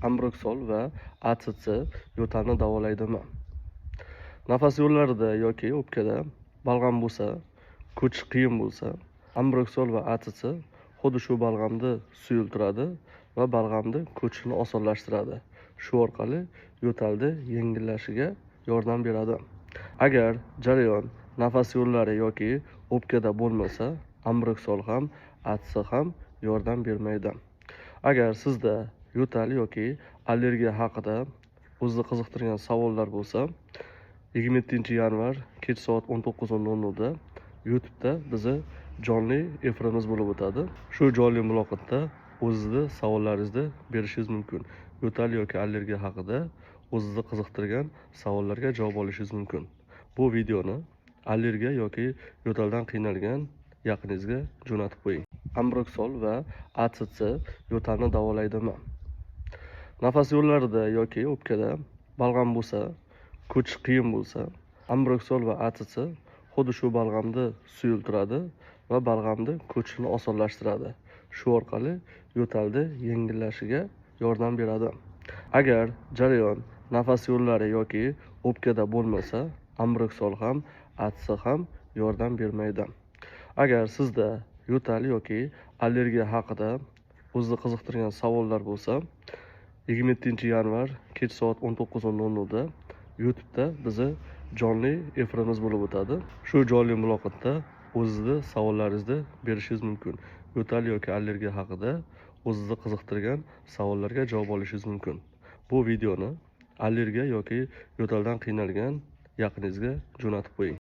Ambroksol va ACC yo'talni davolaydimi? Nafas yo'llarida yoki o'pkada balg'am bo'lsa, ko'chish qiyin bo'lsa, Ambroksol va ACC xuddi shu balg'amni suyultiradi va balg'amni ko'chishini osonlashtiradi. Shu orqali yo'talni yengillashiga yordam beradi. Agar jarayon nafas yo'llari yoki o'pkada bo'lmasa, Ambroksol ham ACC ham yordam bermaydi. Agar sizda yo'tal yoki allergiya haqida o'zni qiziqtirgan savollar bo'lsa, 27-yanvar kech soat 19:00 da YouTube'da bizni jonli efirimiz bo'lib o'tadi. Shu jonli muloqotda o'zingizni savollaringizni berishingiz mumkin. Yo'tal yoki allergiya haqida o'zingizni qiziqtirgan savollarga javob olishingiz mumkin. Bu videoni allergiya yoki yo'taldan qiynalgan yaqiningizga jo'natib qo'ying. Ambroksol va ACC yo'talni davolaydimi? Nafas yo'llarida yoki o'pkada balg'am bo'lsa, ko'chish qiyin bo'lsa, Ambroksol va ACC xuddi shu balg'amni suyultiradi va balg'amni ko'chishini osonlashtiradi. Shu orqali yo'talni yengillashiga yordam beradi. Agar jarayon nafas yo'llari yoki o'pkada bo'lmasa, Ambroksol ham ACC ham yordam bermaydi. Agar sizda yo'tal yoki allergiya haqida o'zni qiziqtirgan savollar bo'lsa, 27-yanvar kech soat 19:00 da YouTube'da bizni jonli efirimiz bo'lib o'tadi. Shu jonli muloqotda o'zingizni savollaringizni berishingiz mumkin. Yo'tal yoki allergiya haqida o'zingizni qiziqtirgan savollarga javob olishingiz mumkin. Bu videoni allergiya yoki yo'taldan qiynalgan yaqiningizga jo'natib qo'ying.